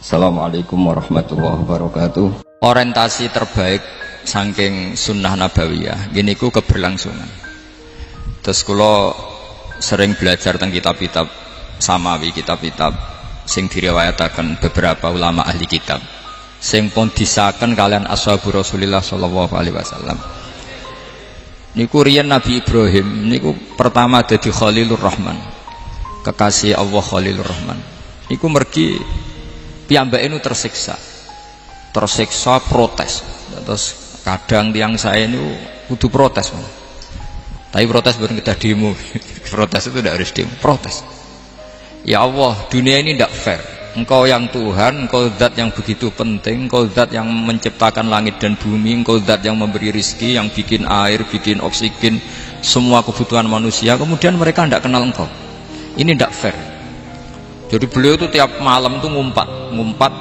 Assalamualaikum warahmatullahi wabarakatuh. Orientasi terbaik saking sunnah nabawiyah gini ku keberlangsungan. Terus kalau sering belajar tentang kitab-kitab samawi, kitab-kitab sing diriwayataken beberapa ulama ahli kitab sing pun disaken kalian ashabu Rasulillah sallallahu alaihi wasallam. Niku riyen Nabi Ibrahim niku pertama dadi Khalilur Rahman, kekasih Allah Khalilur Rahman. Niku mergi piyambake nu tersiksa protes. Terus kadang tiang saya ini kudu protes, tapi protes bukan kita demo. Protes itu tidak harus demo, protes. Ya Allah, dunia ini tidak fair. Engkau yang Tuhan, engkau zat yang begitu penting, engkau zat yang menciptakan langit dan bumi, engkau zat yang memberi rizki, yang bikin air, bikin oksigen, semua kebutuhan manusia. Kemudian mereka tidak kenal engkau. Ini tidak fair. Jadi beliau itu tiap malam tuh ngumpat.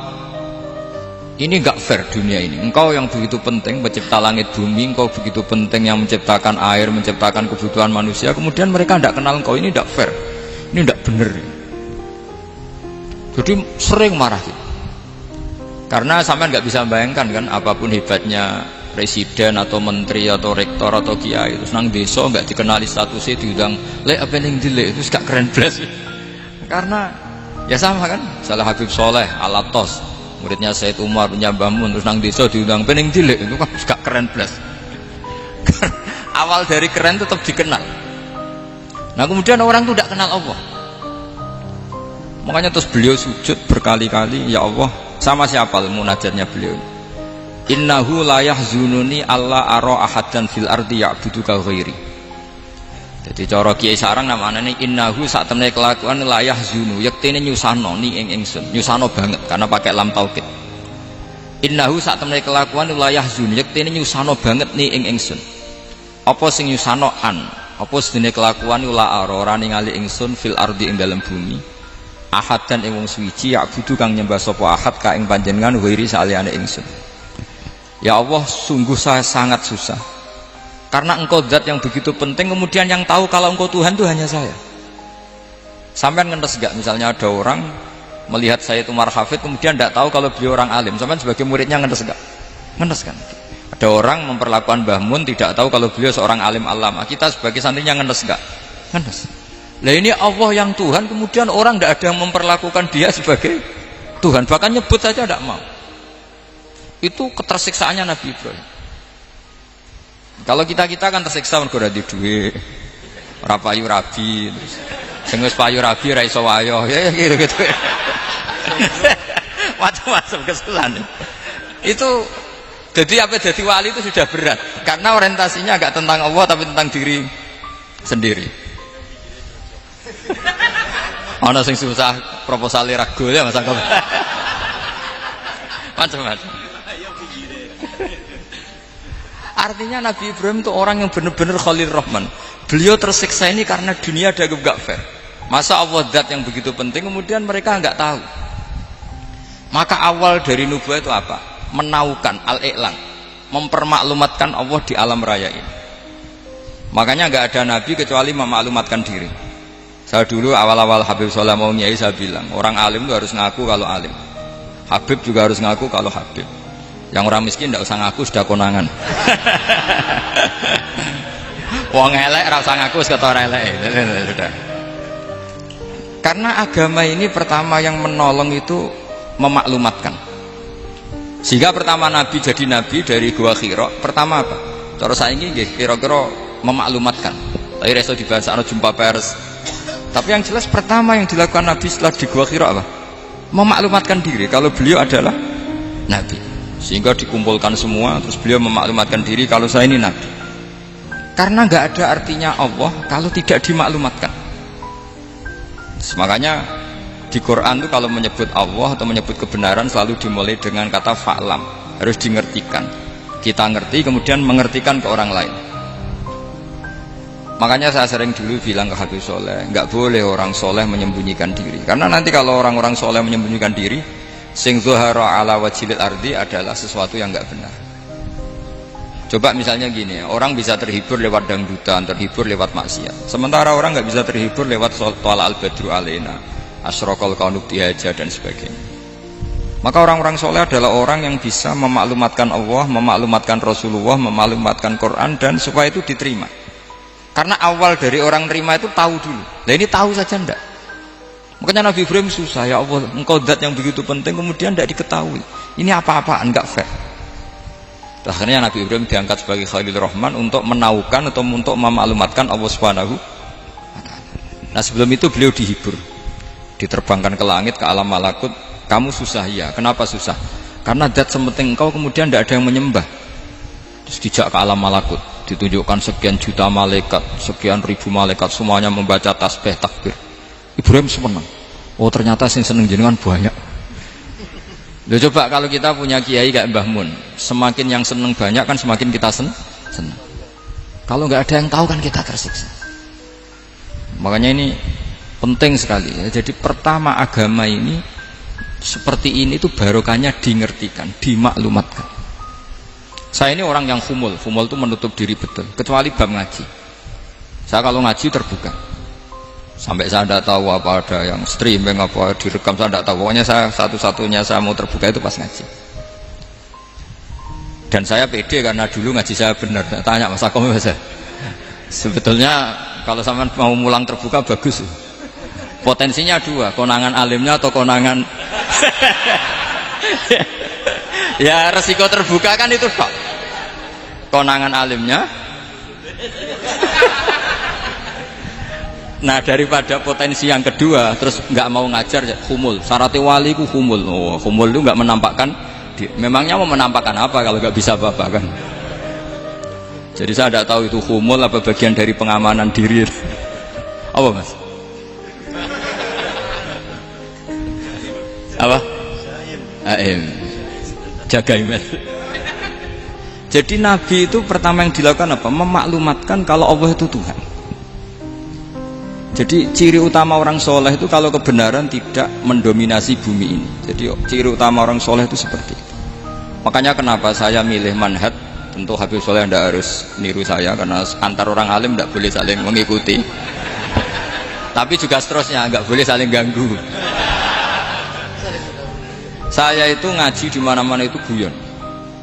Ini enggak fair dunia ini. Engkau yang begitu penting mencipta langit bumi, engkau begitu penting yang menciptakan air, menciptakan kebutuhan manusia. Kemudian mereka tidak kenal engkau. Ini enggak fair. Ini enggak benar. Jadi sering marah gitu. Karena sampean nggak bisa bayangkan kan, apapun hebatnya presiden atau menteri atau rektor atau kiai, terus nang desa nggak dikenali statusnya, diundang lek apa yang dilek itu gak keren belas. Karena ya sama kan, salah Habib Soleh Alatos, muridnya Said Umar punya Mbah Mun, terus nang desa diundang pening dilek itu kan gak keren belas. Awal dari keren tetap dikenal. Nah kemudian orang itu tidak kenal Allah. Makanya terus beliau sujud berkali-kali, ya Allah, sama siapa munajatnya beliau? Innahu la yahzununi alla ara ahadan fil ardi ya'buduka ghairi. Jadi cara kiai sarang namanya ini innahu sak temene kelakuan la yahzunu, yektene nyusano ni ing ingsun, nyusano banget karena pakai lam taukid. Innahu sak temene kelakuan la yahzun, yektene nyusano banget ni ing ingsun. Apa sing nyusano an? Apa sedene kelakuan la ara ora ningali ingsun fil ardi ing dalem bumi. Ahad dan ing wong suci ya budu kang nyembah sapa ahad ka ing panjenengan wiri saliyane ingsun. Ya Allah, sungguh saya sangat susah karena engkau zat yang begitu penting, kemudian yang tahu kalau engkau Tuhan itu hanya saya. Sampean ngendes gak misalnya ada orang melihat saya itu Umar Hafid kemudian tidak tahu kalau beliau orang alim, sampean sebagai muridnya ngendes gak? Ngendes kan? Ada orang memperlakukan Mbah Mun tidak tahu kalau beliau seorang alim alama, kita sebagai santrinya ngendes gak? Ngendes. Nah ini Allah yang Tuhan, kemudian orang tidak ada yang memperlakukan dia sebagai Tuhan, bahkan nyebut saja tidak mau. Itu ketersiksaannya Nabi Ibrahim. Kalau kita kan tersiksa mergo di duit, ora payu rabi, sing wis payu rabi ra iso wayo, ya gitu. Macam-macam kesalahan. Itu jadi apa, jadi wali itu sudah berat karena orientasinya agak tentang Allah tapi tentang diri sendiri. Ana sing susah proposal ragu ya Mas Angkop. Macam-macam. Artinya Nabi Ibrahim itu orang yang benar-benar Khalil Rahman. Beliau tersiksa ini karena dunia dianggap gak fair. Masa Allah zat yang begitu penting kemudian mereka enggak tahu. Maka awal dari nubuah itu apa? Menaukan al-i'lan, mempermaklumatkan Allah di alam raya ini. Makanya enggak ada nabi kecuali memaklumatkan diri. Saya dulu awal-awal Habib Soleh mau nyai, saya bilang orang alim itu harus ngaku kalau alim, Habib juga harus ngaku kalau Habib. Yang orang miskin tidak usah ngaku, sudah konangan. Wong elek ora usah ngaku, ketor elek. Karena agama ini pertama yang menolong itu memaklumatkan. Sehingga pertama Nabi jadi Nabi dari Gua Hira, pertama apa? Cara saiki nggih kira-kira memaklumatkan. Tapi reso dibahas ana jumpa pers. Tapi yang jelas pertama yang dilakukan Nabi setelah di Gua Hira apa? Memaklumatkan diri kalau beliau adalah Nabi. Sehingga dikumpulkan semua, terus beliau memaklumatkan diri kalau saya ini Nabi. Karena nggak ada artinya Allah kalau tidak dimaklumatkan. Makanya di Quran itu kalau menyebut Allah atau menyebut kebenaran selalu dimulai dengan kata fa'lam, harus dimengertikan. Kita ngerti kemudian mengertikan ke orang lain. Makanya saya sering dulu bilang ke Habib Soleh, nggak boleh orang soleh menyembunyikan diri. Karena nanti kalau orang-orang soleh menyembunyikan diri, sing zuhara ala wajhil ardi adalah sesuatu yang nggak benar. Coba misalnya gini, orang bisa terhibur lewat dangdutan, terhibur lewat maksiat. Sementara orang nggak bisa terhibur lewat tolak al-badru alaina, asyraqal kaunub dihaja dan sebagainya. Maka orang-orang soleh adalah orang yang bisa memaklumatkan Allah, memaklumatkan Rasulullah, memaklumatkan Quran, dan supaya itu diterima. Karena awal dari orang terima itu tahu dulu. Nah ini tahu saja ndak. Makanya Nabi Ibrahim susah, ya Allah, engkau zat yang begitu penting kemudian tidak diketahui. Ini apa-apaan, enggak fair. Akhirnya Nabi Ibrahim diangkat sebagai Khalil Rahman untuk menaukan atau untuk memaklumatkan Allah Subhanahu. Nah sebelum itu beliau dihibur, diterbangkan ke langit, ke alam malakut. Kamu susah ya, kenapa susah? Karena zat sementing engkau kemudian tidak ada yang menyembah. Terus dijak ke alam malakut, ditunjukkan sekian juta malaikat, sekian ribu malaikat, semuanya membaca tasbih takbir. Ibrahim senang. Oh ternyata yang seneng jenengan banyak. Loh coba kalau kita punya kiai kayak Mbah Mun, semakin yang seneng banyak kan semakin kita seneng. Kalau nggak ada yang tahu kan kita tersiksa. Makanya ini penting sekali ya. Jadi pertama agama ini seperti ini tuh barokahnya dingertikan, dimaklumatkan. Saya ini orang yang humul itu menutup diri betul, kecuali bab ngaji. Saya kalau ngaji terbuka. Sampai saya tidak tahu apa ada yang streaming apa direkam, saya tidak tahu. Pokoknya saya satu-satunya saya mau terbuka itu pas ngaji. Dan saya pede karena dulu ngaji saya benar. Saya tanya Mas Akom, sebetulnya kalau sampean mau mulang terbuka bagus. Potensinya dua, konangan alimnya atau konangan ya resiko terbuka kan itu kok. Konangan alimnya. Nah daripada potensi yang kedua terus nggak mau ngajar ya humul. Syaratnya wali ku humul. Oh, humul itu nggak menampakkan. Memangnya mau menampakkan apa kalau nggak bisa apa-apa kan? Jadi saya tidak tahu itu humul apa bagian dari pengamanan diri. Apa mas? Apa? Aim. Jaga iman. Jadi Nabi itu pertama yang dilakukan apa? Memaklumatkan kalau Allah itu Tuhan. Jadi ciri utama orang soleh itu kalau kebenaran tidak mendominasi bumi ini. Jadi ciri utama orang soleh itu seperti itu. Makanya kenapa saya milih manhaj. Tentu Habib Soleh tidak harus niru saya karena antar orang alim tidak boleh saling mengikuti. Tapi juga seterusnya nggak boleh saling ganggu. Saya itu ngaji di mana-mana itu guyon.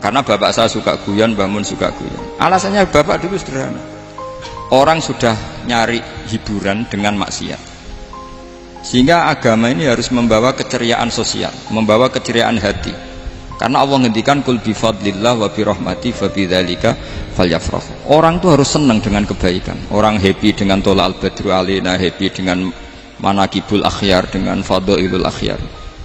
Karena bapak saya suka guyon, Mbah Mun suka guyon. Alasannya bapak dulu sederhana. Orang sudah nyari hiburan dengan maksiat. Sehingga agama ini harus membawa keceriaan sosial, membawa keceriaan hati. Karena Allah ngendikan kul bi fadlillah wa bi rahmati fa bidzalika falyafrahu. Orang tuh harus senang dengan kebaikan. Orang happy dengan tolal badru alaina, happy dengan manaqibul akhyar, dengan fadhailul akhyar.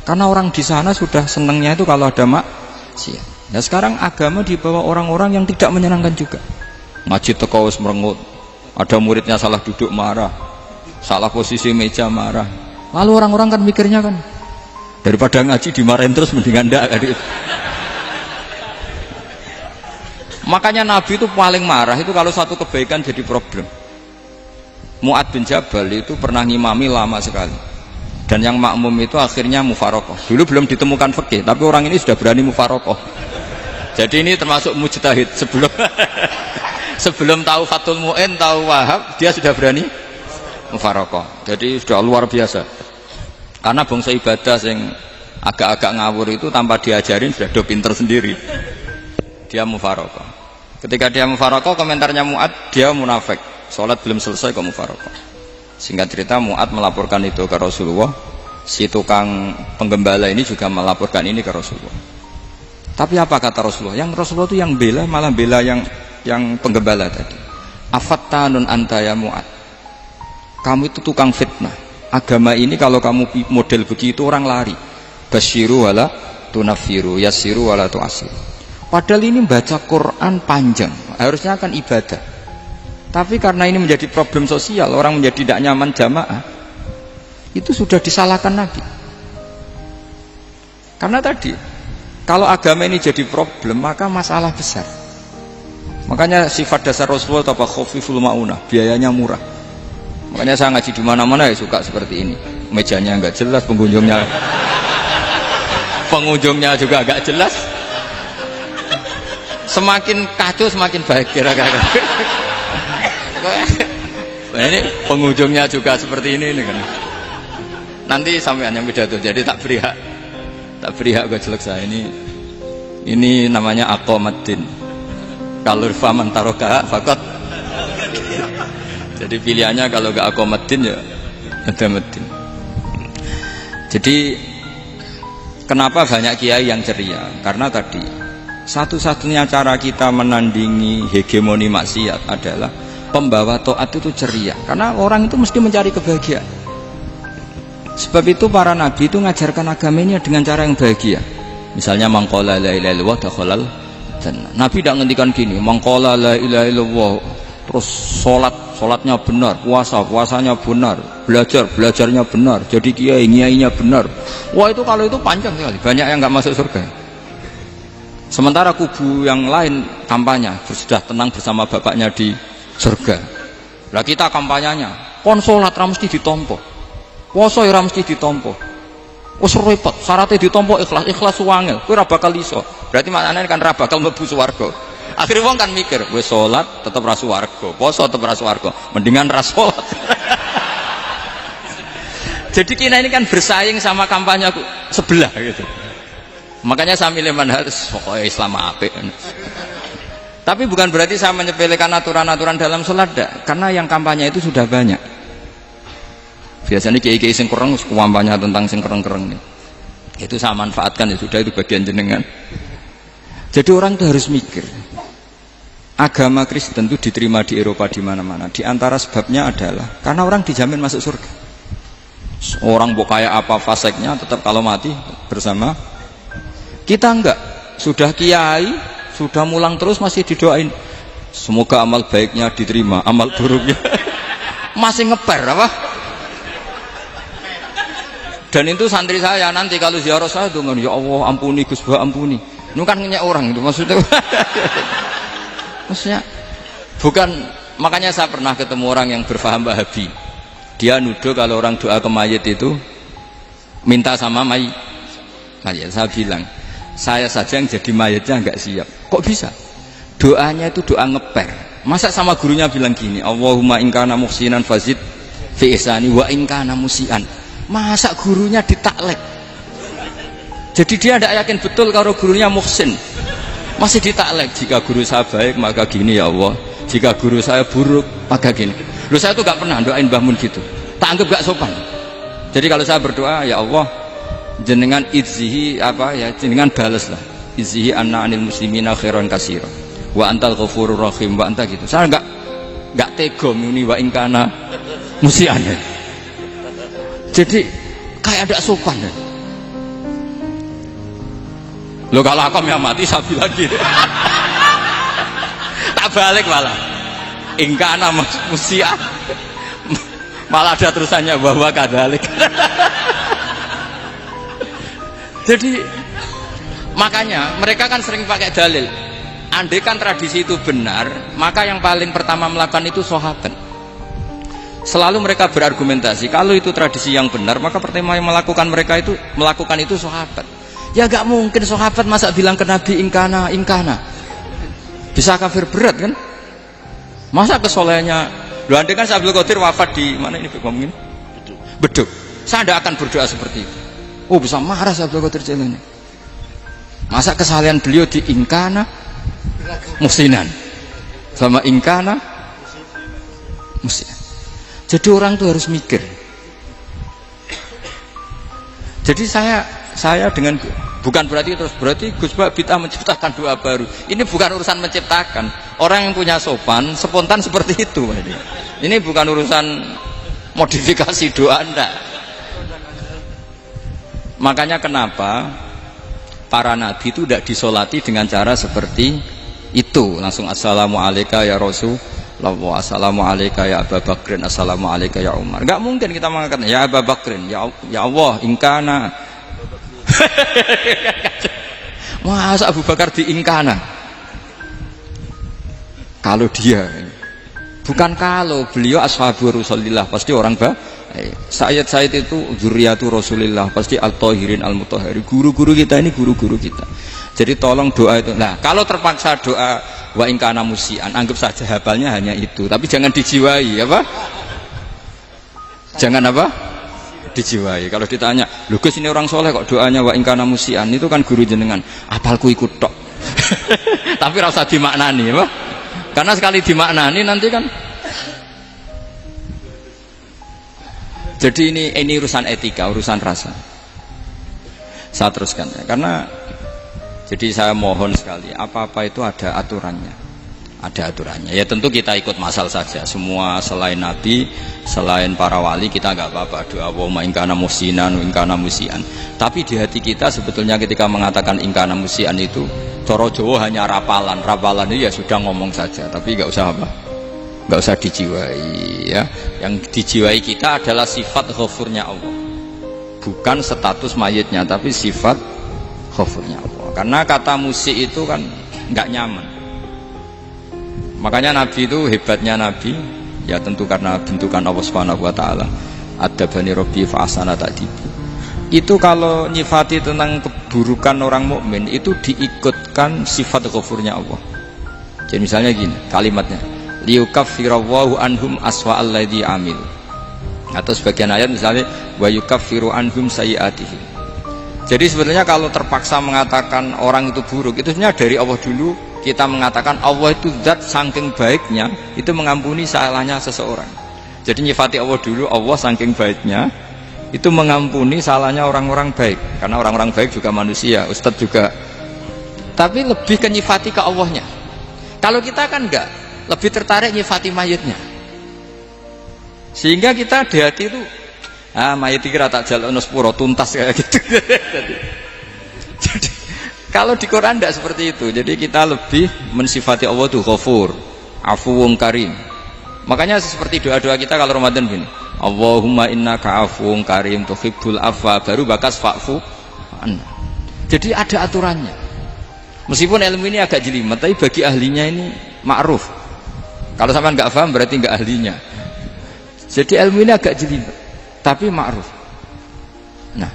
Karena orang di sana sudah senangnya itu kalau ada maksiat. Nah sekarang agama dibawa orang-orang yang tidak menyenangkan juga. Ngaji teko wis merengut. Ada muridnya salah duduk marah, salah posisi meja marah. Lalu orang-orang kan mikirnya kan, daripada ngaji dimarahin terus mendingan ndak kan. Makanya Nabi itu paling marah itu kalau satu kebaikan jadi problem. Mu'ad bin Jabal itu pernah ngimami lama sekali. Dan yang makmum itu akhirnya mufarokoh. Dulu belum ditemukan fikih, tapi orang ini sudah berani mufarokoh. Jadi ini termasuk mujtahid. Sebelum tahu Fathul Mu'in, tahu Wahab, dia sudah berani mufarokoh. Jadi sudah luar biasa. Karena bangsa ibadah yang agak-agak ngawur itu tanpa diajarin sudah do pinter sendiri. Dia mufarokoh. Ketika dia mufarokoh, komentarnya Mu'ad, dia munafik. Sholat belum selesai kok mufarokoh. Singkat cerita Mu'ad melaporkan itu ke Rasulullah. Si tukang penggembala ini juga melaporkan ini ke Rasulullah. Tapi apa kata Rasulullah? Yang Rasulullah itu yang bela, malah bela yang penggembala tadi. Afattanun anta ya Mu'ad. Kamu itu tukang fitnah. Agama ini kalau kamu model begitu orang lari. Basyiru wala tunafiru, yassiru wala tu'asiru. Padahal ini baca Quran panjang, harusnya kan ibadah. Tapi karena ini menjadi problem sosial, orang menjadi tidak nyaman jamaah, itu sudah disalahkan Nabi. Karena tadi, kalau agama ini jadi problem, maka masalah besar. Makanya sifat dasar Rasulullah apa khafiful maunah, biayanya murah. Makanya saya ngaji di mana-mana ya suka seperti ini. Mejanya enggak jelas, pengunjungnya juga enggak jelas. Semakin kacau semakin baik kira-kira. Nah, ini pengunjungnya juga seperti ini kan. Nanti sampean yang pidato, jadi tak beri hak Tak beri hak gojlok saya ini namanya aqomaddin. Kalau faman taroka fakot. Jadi pilihannya kalau gak aqomaddin ya ada medin. Jadi kenapa banyak kiai yang ceria? Karena tadi satu-satunya cara kita menandingi hegemoni maksiat adalah pembawa taat itu ceria. Karena orang itu mesti mencari kebahagiaan. Sebab itu para nabi itu mengajarkan agamanya dengan cara yang bahagia. Misalnya mangqala la ilaha illallah dakhalal jannah. Nabi tidak ngendikan gini, mangqala la ilaha illallah terus salatnya benar, puasanya benar, belajarnya benar, jadi kiainya benar. Wah itu kalau itu panjang sekali, banyak yang nggak masuk surga. Sementara kubu yang lain kampanye sudah tenang bersama bapaknya di surga. Lah kita kampanyenya, kon salat ra mesti ditampa. Puasa ora mesti ditampa. Wis repot, syaratnya ditampa ikhlas wangel. Kowe ora bakal iso. Berarti maknane kan ora bakal mlebu swarga. Akhire wong kan mikir, wis salat tetep ra swarga, puasa tetep ra swarga, mendingan ra salat. Jadi kita ini kan bersaing sama kampanye sebelah gitu. Makanya saya milih manhaj pokoknya Islam apik. Tapi bukan berarti saya menyepelekan aturan-aturan dalam salat, karena yang kampanye itu sudah banyak. Biasanya kiai-kiai sing kurang kampanye tentang sing kereng-kereng nih. Itu saya manfaatkan, ya sudah, itu bagian jenengan. Jadi orang itu harus mikir. Agama Kristen itu diterima di Eropa di mana-mana. Di antara sebabnya adalah karena orang dijamin masuk surga. Orang mau kayak apa faseknya tetap kalau mati bersama. Kita enggak. Sudah kiai, sudah mulang terus masih didoain. Semoga amal baiknya diterima, amal buruknya masih ngeper apa? Dan itu santri saya nanti kalau ziarah saya tuh, ya Allah ampuni Gus Bah ampuni. Itu kan ngeyak orang itu maksudnya. Maksudnya bukan, makanya saya pernah ketemu orang yang berfaham Wahabi. Dia nuduh kalau orang doa ke mayit itu minta sama mayit. Saya bilang, saya saja yang jadi mayitnya nggak siap. Kok bisa? Doanya itu doa ngeper. Masa sama gurunya bilang gini, Allahumma in kana muhsinan fazid fi ihsani wa in kana musian. Masa gurunya ditaklek? Jadi dia tidak yakin betul kalau gurunya muhsin, masih ditaklek. Jika guru saya baik maka gini ya Allah, jika guru saya buruk maka gini. Loh saya tuh gak pernah doain Mbah Mun gitu, tak anggap gak sopan. Jadi kalau saya berdoa, ya Allah jenengan izzihi apa ya, jenengan balas lah, izzihi anna anil muslimina khairan katsira wa antal ghafurur rahim wa anta gitu. Saya gak tega muni wa in kana musian. Jadi kayak ada sopan ya. Lo kalau aku yang mati saya bilang gitu. Tak balik malah. Ingkana musia. Malah ada terusannya bahwa kadalik. Jadi makanya mereka kan sering pakai dalil. Andai kan tradisi itu benar, maka yang paling pertama melakukan itu sahabat. Selalu mereka berargumentasi kalau itu tradisi yang benar, maka pertama yang melakukan itu sahabat. Ya gak mungkin sahabat masa bilang ke Nabi ingkana bisa kafir berat kan? Masa kesolehannya lu andai kan Abdul Qadir wafat di mana ini ngomongin? Beduk. Saya tidak akan berdoa seperti itu. Oh bisa marah Abdul Qadir Jailani. Masa kesalahan beliau di ingkana musinan sama ingkana musinan. Jadi orang itu harus mikir. Jadi saya dengan bukan berarti Gus Bah bid'ah menciptakan doa baru. Ini bukan urusan menciptakan. Orang yang punya sopan spontan seperti itu. Ini bukan urusan modifikasi doa Anda. Makanya kenapa para nabi itu tidak disolati dengan cara seperti itu, langsung assalamualaikum ya Rasul. Assalamualaikum ya Abu Bakrin, assalamualaikum ya Umar. Enggak mungkin kita mengatakan ya Abu Bakrin, ya Allah ingkana. Masa Abu Bakar di ingkana? Kalau dia bukan kalau beliau ashabur Rasulillah pasti orang Sayyid itu zuriatu Rasulillah pasti al-tahirin al-mutahhari. Guru-guru kita ini guru-guru kita. Jadi tolong doa itu. Nah, kalau terpaksa doa wa in kana musian, anggap saja hafalnya hanya itu, tapi jangan dijiwai apa? Jangan apa? Dijiwai. Kalau ditanya, Lho Gus, ini orang soleh kok doanya wa in kana musian, itu kan guru jenengan. Apalku ikut tok. Tapi ora usah dimaknani, apa? Karena sekali dimaknani nanti kan. Jadi ini urusan etika, urusan rasa. Saya teruskan ya, karena jadi saya mohon sekali, apa-apa itu ada aturannya. Ada aturannya. Ya tentu kita ikut masal saja. Semua selain Nabi, selain para wali kita nggak apa-apa. Doa Allahumma in kana musinan, in kana musian. Tapi di hati kita sebetulnya ketika mengatakan in kana musian itu coro Jawa hanya rapalan. Rapalan itu ya sudah ngomong saja, tapi nggak usah apa? Nggak usah dijiwai ya. Yang dijiwai kita adalah sifat ghafurnya Allah. Bukan status mayitnya, tapi sifat ghafurnya Allah. Karena kata musik itu kan nggak nyaman. Makanya Nabi itu hebatnya Nabi, ya tentu karena bentukan Allah Subhanahu wa taala. Adabani Rabbi fa ahsana ta'dibi. Itu kalau nyifati tentang keburukan orang mukmin itu diikutkan sifat ghafurnya Allah. Jadi misalnya gini, kalimatnya liyukaffirawwahu anhum aswa alladzi amil. Atau sebagian ayat misalnya wa yukaffiru anhum sayiatihim. Jadi sebetulnya kalau terpaksa mengatakan orang itu buruk, itu sebenarnya dari Allah dulu. Kita mengatakan Allah itu zat saking baiknya itu mengampuni salahnya seseorang. Jadi nyifati Allah dulu, Allah saking baiknya itu mengampuni salahnya orang-orang baik. Karena orang-orang baik juga manusia, Ustadz juga. Tapi lebih ke nyifati ke Allahnya. Kalau kita kan enggak, lebih tertarik nyifati mayitnya. Sehingga kita di hati itu mayit kira tak jalono sepuro tuntas kayak gitu. Jadi kalau di Quran tidak seperti itu. Jadi kita lebih mensifati Allah itu Ghafur, Afuwun Karim. Makanya seperti doa-doa kita kalau Ramadan gini, Allahumma innaka afuwun karim tuhibbul afwa, baru bakas fa'fu anna. Jadi ada aturannya. Meskipun ilmu ini agak jelimet, tapi bagi ahlinya ini ma'ruf. Kalau sampean nggak paham berarti nggak ahlinya. Jadi ilmu ini agak jelimet, tapi ma'ruf. Nah,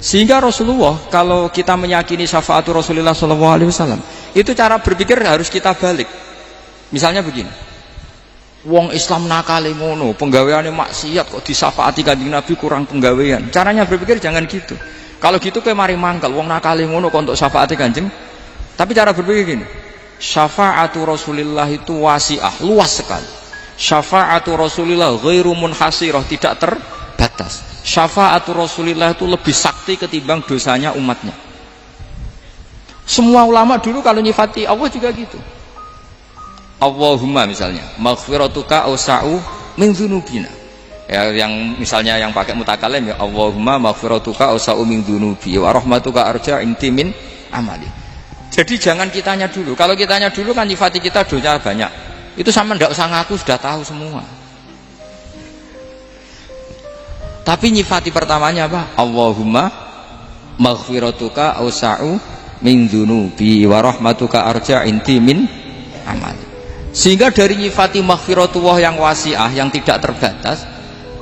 sehingga Rasulullah kalau kita meyakini syafaatul Rasulullah SAW itu cara berpikir harus kita balik. Misalnya begini, wong Islam nakale ngono, penggaweane maksiat kok disyafaati Kanjeng Nabi kurang penggawean. Caranya berpikir jangan gitu. Kalau gitu kowe mari mangkel, wong nakale ngono kok untuk syafaati Kanjeng. Tapi cara berpikir gini, syafaatul Rasulullah itu wasi'ah, luas sekali. Syafaatul Rasulullah ghairu munhasirah, tidak terbatas. Syafaatul Rasulillah itu lebih sakti ketimbang dosanya umatnya. Semua ulama dulu kalau nyifati Allah juga gitu. Allahumma misalnya maghfiratuka awsa'u min dzunubina. Ya, yang misalnya yang pakai mutakalim ya Allahumma maghfiratuka awsa'u min dzunubi wa rahmatuka arja inti min amali. Jadi jangan kitanya dulu. Kalau kitanya dulu kan nyifati kita dosa banyak. Itu sama ndak usah ngaku sudah tahu semua. Tapi nyifati pertamanya apa? Allahumma maghfiratuka awsa'u min dzunubi wa rahmatuka arja inti min amali. Sehingga dari nyifati maghfiratullah yang wasi'ah, yang tidak terbatas,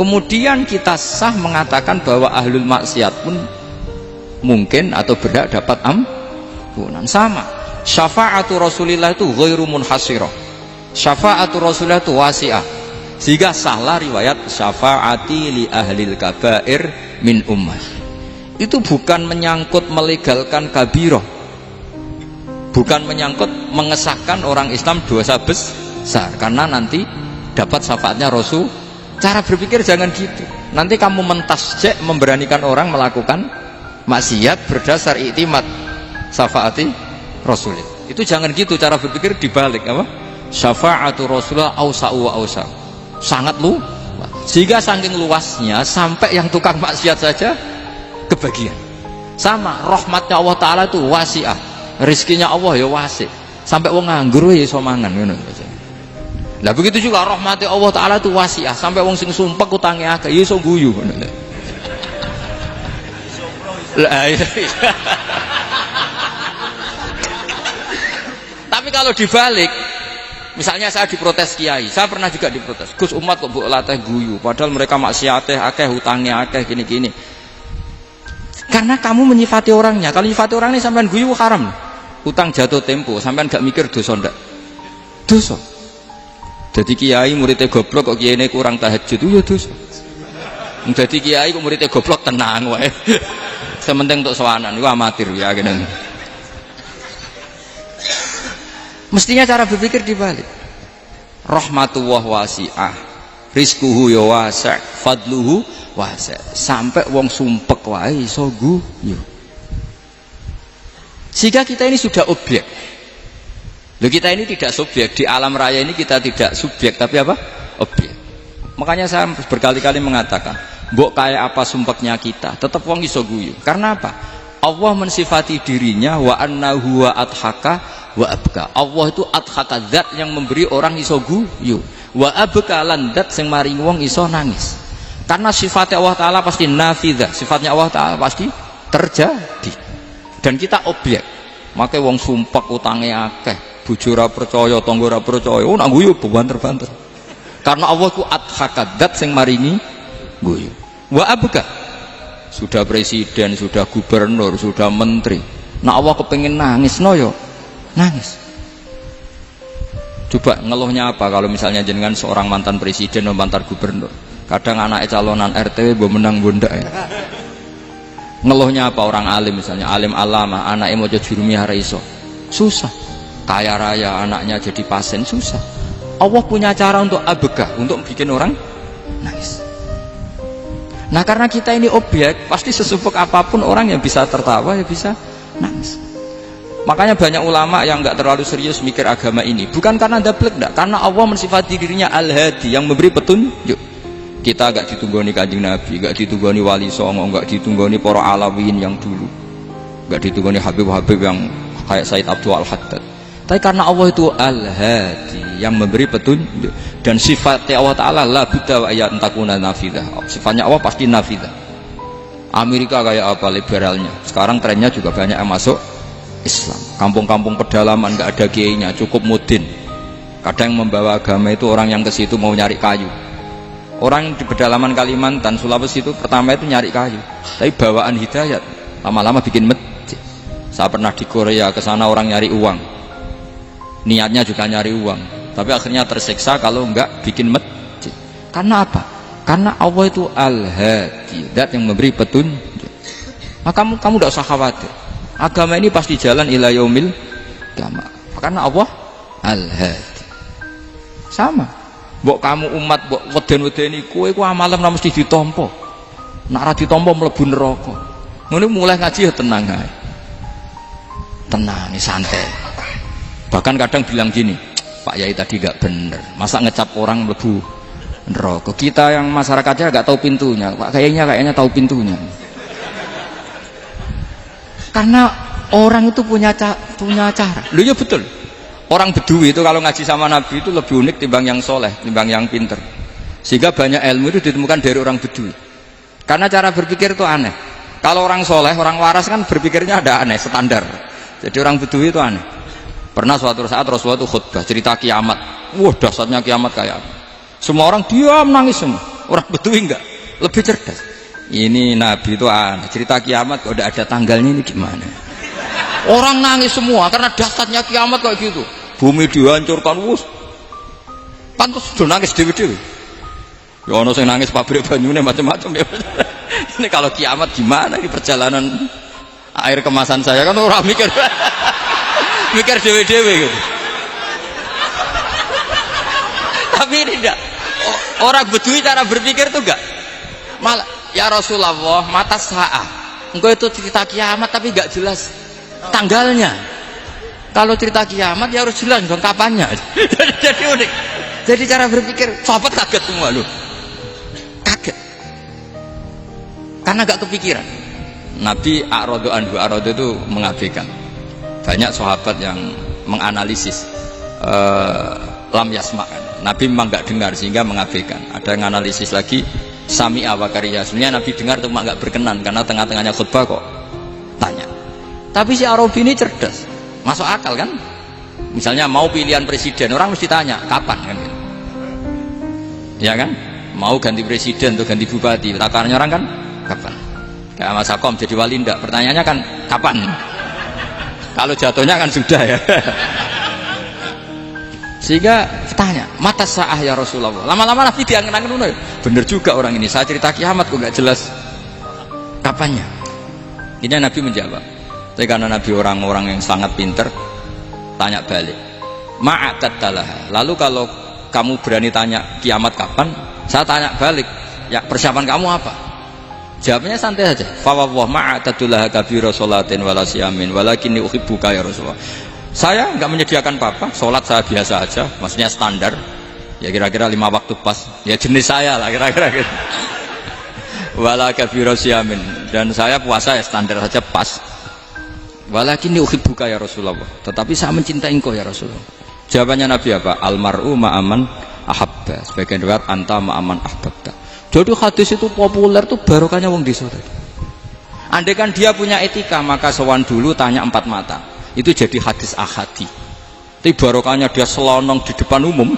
kemudian kita sah mengatakan bahwa ahlul maksiat pun mungkin atau berhak dapat ampunan. Sama, syafa'atu Rasulillah itu ghairu munhasirah. Syafa'atu Rasulillah itu wasi'ah. Sehingga salah riwayat syafa'ati li ahlil kabair min ummah. Itu bukan menyangkut melegalkan kabirah, bukan menyangkut mengesahkan orang Islam dosa besar, karena nanti dapat syafaatnya Rasul. Cara berpikir jangan gitu. Nanti kamu mentasjek, memberanikan orang melakukan maksiat berdasar iktimat syafaati Rasulullah. Itu jangan gitu cara berpikir, dibalik apa? Syafa'atu Rasulullah awsa'u wa awsa'u. Sangat luas, sehingga saking luasnya sampai yang tukang maksiat saja kebagian. Sama, rahmatnya Allah Ta'ala itu wasi'ah, rizkinya Allah ya wasi', sampai wong nganggur ya iso mangan ngono. Lah begitu juga rahmatnya Allah Ta'ala itu wasi'ah, sampai wong sing sumpek utange akeh ya iso guyu ngono. Tapi kalau dibalik, misalnya saya diprotes kiai, saya pernah juga diprotes, Gus umat kok mbok latih guyu, padahal mereka maksiate akeh, hutangnya akeh, gini-gini. Karena kamu menyifati orangnya. Kalau menyifati orang ini sampean guyu haram. Hutang jatuh tempo, sampean gak mikir dosa ndak? Dosa. Jadi kiai muridnya goblok kok kiai ini kurang tahajud, ya dosa. Dadi kiai kok muridnya goblok tenang wae. Sementing untuk sowanan iku amatir ya kene. Mestinya cara berpikir dibalik. Rahmatullah wasi'ah, rizquhu ya wasi', fadluhu wasi'. Sampai wong sumpek wae iso guyu. Jika kita ini sudah objek. Loh, kita ini tidak subjek di alam raya ini, kita tidak subjek tapi apa? Objek. Makanya saya berkali-kali mengatakan, mbok kayak apa sumpeknya kita, tetap wong iso guyu. Karena apa? Allah mensifati dirinya wa annahu wa adhaka wa abka. Allah itu adhaka, zat yang memberi orang iso guyu. Wa abka lan zat sing maringi wong iso nangis. Karena sifatnya Allah Ta'ala pasti nafidzah, sifatnya Allah Ta'ala pasti terjadi. Dan kita objek. Makanya wong sumpek utange akeh, bojo ora percaya, tangga ora percaya, oh nak guyu banter-banter. Karena Allah ku adhaka, zat sing maringi guyu. Wa abka, sudah presiden, sudah gubernur, sudah menteri, nak Allah kepengin nangis no yo nangis. Coba ngeluhnya apa kalau misalnya jenengan seorang mantan presiden atau mantan gubernur, kadang anaknya calonan RT mbok menang bondak ya. Ngeluhnya apa orang alim, misalnya alim alama, anaknya mau jadi jurumi hara iso, susah. Kaya raya anaknya jadi pasien, susah. Allah punya cara untuk abegah, untuk bikin orang nangis. Nah karena kita ini objek, pasti sesumpek apapun orang yang bisa tertawa, ya bisa nangis. Makanya banyak ulama yang nggak terlalu serius mikir agama ini, bukan karena dablek, enggak, karena Allah mensifati dirinya Al-Hadi, yang memberi petunjuk. Kita gak ditunggoni Kanjeng Nabi, gak ditunggoni Wali Songo, gak ditunggoni para alawin yang dulu, gak ditunggoni Habib-Habib yang kayak Said Abdul Al-Haddad. Tapi karena Allah itu Al-Hadi, yang memberi petunjuk, dan sifatnya Allah Ta'ala la budda wa ayat takuna nafidah. Sifatnya Allah pasti nafidah. Amerika kayak apa liberalnya, sekarang trennya juga banyak yang masuk Islam. Kampung-kampung pedalaman gak ada kiainya, cukup mudin. Kadang yang membawa agama itu orang yang ke situ mau nyari kayu. Orang di pedalaman Kalimantan, Sulawesi itu pertama itu nyari kayu, tapi bawaan hidayat, lama-lama bikin masjid. Saya pernah di Korea, ke sana orang nyari uang, niatnya juga nyari uang, tapi akhirnya tersiksa kalau enggak bikin masjid. Karena apa? Karena Allah itu Al-Hadi, zat yang memberi petunjuk. Maka kamu tidak usah khawatir, agama ini pasti jalan ila yaumil qiyamah. Karena Allah Al-Hadi. Sama. Mbok kamu umat mbok weden-wedeni kowe ku amalan ora mesti ditampa. Nek ora ditampa mlebu neraka. Ngono mulai ngaji ya tenang ae. Tenang, santai. Bahkan kadang bilang gini, Pak Yai tadi gak bener. Masa ngecap orang mlebu neraka? Kita yang masyarakatnya gak tahu pintunya. Pak kayaknya tahu pintunya. Karena orang itu punya cara. Lho ya betul. Orang Bedui itu kalau ngaji sama Nabi itu lebih unik timbang yang soleh, timbang yang pinter. Sehingga banyak ilmu itu ditemukan dari orang Bedui. Karena cara berpikir itu aneh. Kalau orang soleh, orang waras kan berpikirnya ada aneh, standar. Jadi orang Bedui itu aneh. Pernah suatu saat Rasulullah itu khutbah cerita kiamat. Wah, dahsyatnya kiamat kayak apa? Semua orang diam nangis semua. Orang Bedui enggak, lebih cerdas. Ini Nabi itu aneh. Cerita kiamat kok udah ada tanggalnya, ini gimana? Orang nangis semua karena dahsyatnya kiamat kayak gitu. Bumi dihancurkan, wus. Pantas sudah nangis dewi-dewi. Ya ono sing nangis pabrik banyune macam-macam ya. Ini kalau kiamat gimana ini perjalanan air kemasan saya kan orang mikir mikir dewi-dewi gitu. Tapi ini enggak. Orang Bedui cara berpikir tuh enggak. Malah ya Rasulullah, mata sa'ah. Engkau itu cerita kiamat tapi enggak jelas tanggalnya. Kalau cerita kiamat ya harus jelas dong kapannya. Jadi unik. Jadi cara berpikir sahabat kaget semua loh. Kaget. Karena gak kepikiran. Nabi a'radu anhu, a'radu itu mengabaikan. Banyak sahabat yang menganalisis lam yasma'an. Nabi memang gak dengar sehingga mengabaikan. Ada yang analisis lagi sami'a wa kariya. Sebenarnya Nabi dengar cuma gak berkenan karena tengah-tengahnya khutbah kok tanya. Tapi si Arabi ini cerdas. Masuk akal kan? Misalnya mau pilihan presiden, orang mesti tanya kapan kan? Ya kan? Mau ganti presiden atau ganti bupati, takarannya orang kan kapan? Kayak Mas Akom jadi wali ndak? Pertanyaannya kan kapan? Kalau jatuhnya kan sudah ya. Sehingga tanya, mata sa'ah ya Rasulullah. Lama-lama Nabi diangen-angen ngono. Bener juga orang ini. Saya cerita kiamat kok nggak jelas kapannya. Ini Nabi menjawab. Tapi karena Nabi orang-orang yang sangat pinter, tanya balik. Ma'aqattalah. Lalu kalau kamu berani tanya kiamat kapan, saya tanya balik. Ya persiapan kamu apa? Jawabnya santai saja. Fa wallah ma'aqattalah kabira sholatin wala siyamin walakinni uhibbuka ya Rasulullah. Saya nggak menyediakan apa-apa, sholat saya biasa aja, maksudnya standar, ya kira-kira 5 waktu pas, ya jenis saya lah kira-kira gitu. Wala kabira siyamin, dan saya puasa ya standar saja pas. Walakinni uhibbuka ya Rasulullah, tetapi saya mencintai engkau ya Rasulullah. Jawabannya Nabi apa? Almar'u ma'aman ahabba, sebagian riwayat anta ma'aman ahbabta. Jadi hadis itu populer tuh barokahnya wong desa. Andai kan dia punya etika, maka sowan dulu tanya 4 mata. Itu jadi hadis ahadi. Tapi barokahnya dia selonong di depan umum.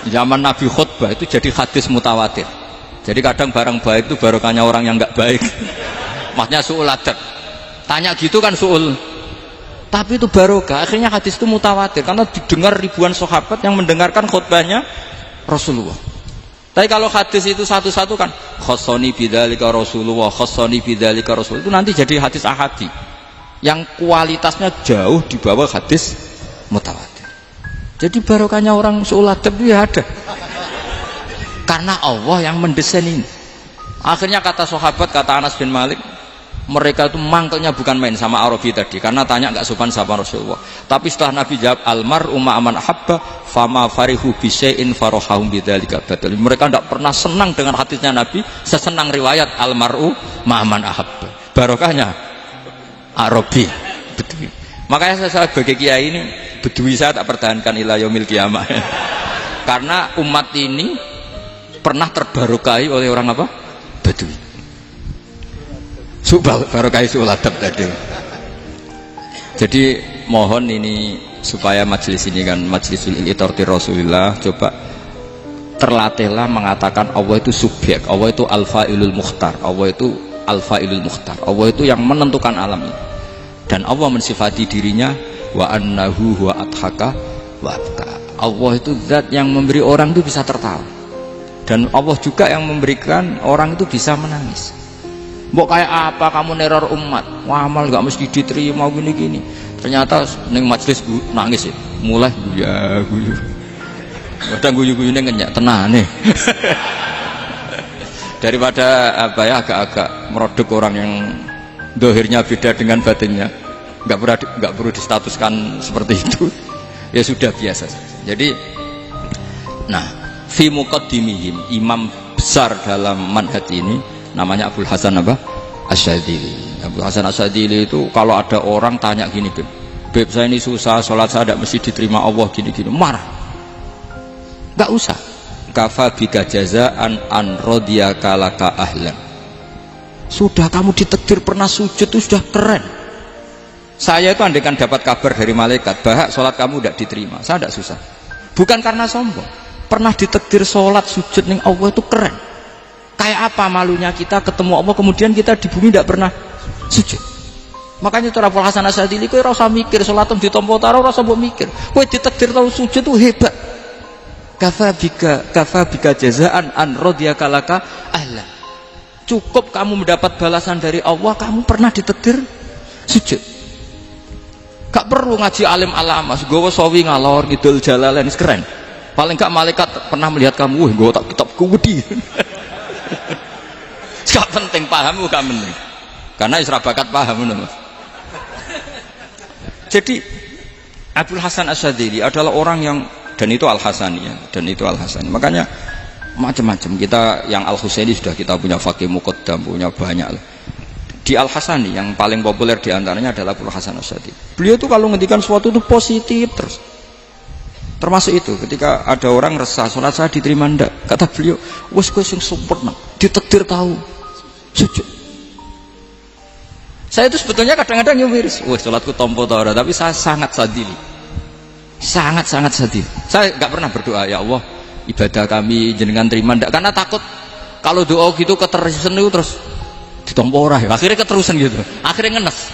Zaman Nabi khutbah itu jadi hadis mutawatir. Jadi kadang barang baik itu barokahnya orang yang nggak baik. Maksudnya su'ul adab. Tanya gitu kan su'ul. Tapi itu barokah. Akhirnya hadis itu mutawatir karena didengar ribuan sahabat yang mendengarkan khutbahnya Rasulullah. Tapi kalau hadis itu satu-satu kan khossoni bidzalika Rasulullah, khossoni bidzalika Rasul, itu nanti jadi hadis ahadi yang kualitasnya jauh di bawah hadis mutawatir. Jadi barokahnya orang su'ul adab itu ya ada. Karena Allah yang mendesain ini. Akhirnya kata sahabat, kata Anas bin Malik, mereka itu mangkelnya bukan main sama Arabi tadi, karena tanya nggak sopan sama Rasulullah. Tapi setelah Nabi jawab almar'u ma'aman ahabba fama farihu bisyai'in farahahum bidzalika badal. Mereka tidak pernah senang dengan hadisnya Nabi sesenang riwayat almar'u ma'aman ahabba. Barokahnya Arabi, Bedui. Makanya saya sebagai kiai ini Bedui saya tak pertahankan ila yaumil qiyamah. Karena umat ini pernah terbarokai oleh orang apa? Bedui. Barokai su'ul adab tadi. Jadi mohon ini supaya majelis ini kan majlisul itorti Rasulillah, coba terlatihlah mengatakan Allah itu subjek, Allah itu al-fa'ilul mukhtar, Allah itu al-fa'ilul mukhtar, Allah itu yang menentukan alam ini. Dan Allah mensifati dirinya wa annahu huwa adhaka wa abka. Allah itu zat yang memberi orang itu bisa tertawa, dan Allah juga yang memberikan orang itu bisa menangis. Mbok kayak apa kamu neror umat, wah amal gak mesti diterima gini-gini. Ternyata ning majelis nangis ya, mulai guyu. Kadang guyu-guyune ngenyak tenane. Daripada apa ya agak-agak merodok orang yang dohirnya beda dengan batinnya, nggak perlu distatuskan seperti itu. Ya sudah biasa. Jadi, nah, fi muqaddimihim, imam besar dalam manhaj ini namanya Abul Hasan apa? Asyadzili. Abul Hasan Asyadzili itu kalau ada orang tanya gini, Beb saya ini susah, sholat saya tidak mesti diterima Allah gini-gini, marah. Nggak usah. Kafa bika jazaan an radiyaka laka ahlan. Sudah kamu ditakdir pernah sujud itu sudah keren. Saya itu andaikan dapat kabar dari malaikat bahwa sholat kamu tidak diterima, saya tidak susah. Bukan karena sombong. Pernah ditakdir sholat sujud ning Allah itu keren. Kayak apa malunya kita ketemu Allah kemudian kita di bumi tidak pernah sujud. Makanya itu Abul Hasan Asyadzili kowe ora usah mikir sholat ditampa taro ora usah mbok mikir. Kowe ditakdir tau sujud itu hebat. Kafa bika jazaan an radiyaka laka ahla. Cukup kamu mendapat balasan dari Allah, kamu pernah ditakdir sujud. Gak perlu ngaji alim alamas, gowo sawi ngalor ngidul jalalain, keren. Paling gak malaikat pernah melihat kamu, wah gowo tak kitab kuwedi. Gak penting paham, gak penting. Karena isra bakat paham Mas. Jadi Abul Hasan Asyadzili adalah orang yang, dan itu Al-Hasani ya, dan itu Al-Hasani. Makanya macam-macam kita yang Al-Husaini sudah kita punya Faqih Muqaddam, punya banyak lah. Di Al-Hasani yang paling populer diantaranya adalah Abul Hasan Asyadzili. Beliau itu kalau ngendikan sesuatu itu positif terus. Termasuk itu ketika ada orang resah sholat saya diterima ndak, kata beliau wes kowe sing sempurna ditakdir tahu sujud. Saya itu sebetulnya kadang-kadang nyumiris, wes sholatku tompo ta ora, tapi saya sangat sadili, sangat sadil. Saya nggak pernah berdoa ya Allah ibadah kami jenengan terima ndak, karena takut kalau doa gitu keterusan itu terus ditompo ora ya, akhirnya keterusan gitu, akhirnya ngenes.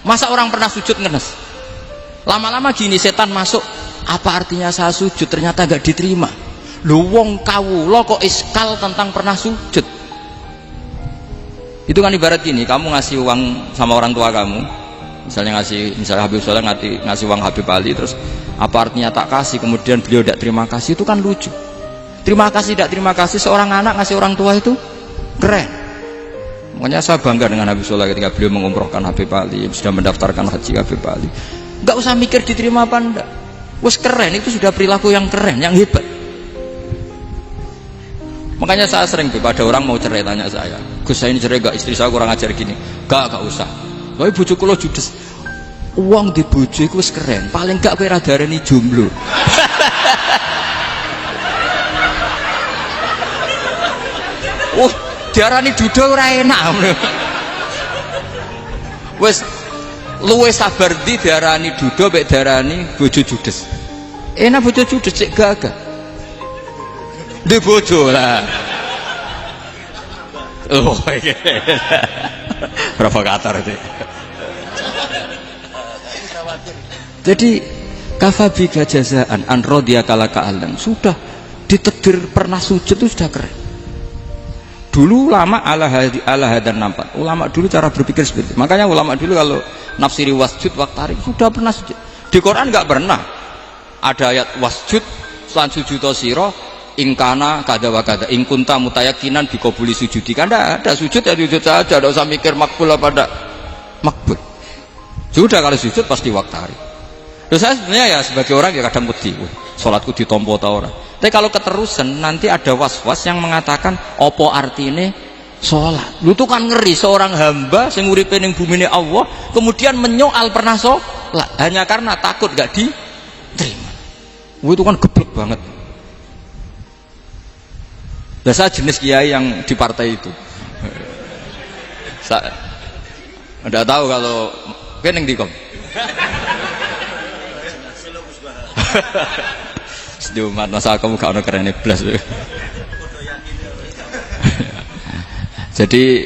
Masa orang pernah sujud ngenes, lama-lama gini setan masuk Apa artinya saya sujud ternyata gak diterima? Lho wong kawula kok iskal tentang pernah sujud. Itu kan ibarat gini, kamu ngasih uang sama orang tua kamu, misalnya Habib Soleh ngasih uang Habib Ali, terus apa artinya tak kasih, kemudian beliau tidak terima kasih, itu kan lucu. Terima kasih tidak terima kasih, seorang anak ngasih orang tua itu keren. Makanya saya bangga dengan Habib Soleh ketika beliau mengumrohkan Habib Ali, sudah mendaftarkan haji Habib Ali. Gak usah mikir diterima apa enggak, wes keren, itu sudah perilaku yang keren, yang hebat. Makanya saya sering ada orang mau cerai tanya saya, Gus saya ini cerai gak, istri saya kurang ajar gini. Gak usah. Tapi bojoku lo judes. Uang di bojo iku wis keren, paling gak kowe ra darani jomblo. Oh, diarani duda ora enak. Wis luwih sabar ndi diarani duda mek diarani bojo judes. Enak bojo judes cek gagah. Di bojo lah. Oh, provokator itu. Jadi kafabi jazaan an radhiya kalaka alam, sudah ditedir pernah sujud itu sudah keren. Dulu ulama ala hadan nampak. Ulama dulu cara berpikir seperti itu. Makanya ulama dulu kalau nafsiri wasjud waqtarib sudah pernah sujud. Di Quran enggak pernah ada ayat wasjud lan sujudo sira ingkana kada wa kada ing kunta mutayakinan biqabuli sujudi. Kan ada sujud ya sujud saja, tidak usah mikir makbul apa tidak makbul. Sudah kalau sujud pasti waqtarib. Terus saya sebenarnya ya sebagai orang ya kadang wedi, salatku ditompo ta ora. Tapi kalau keterusan nanti ada was-was yang mengatakan opo artine sholat. Lu tuh kan ngeri seorang hamba sing uripe ning bumine Allah kemudian menyoal pernah sholat hanya karena takut gak diterima. Itu kan geblek banget. Biasa jenis kiai yang di partai itu. Saya enggak tahu kalau keneng dikom. Sedumat masa kamu gak ada keren iblis. Jadi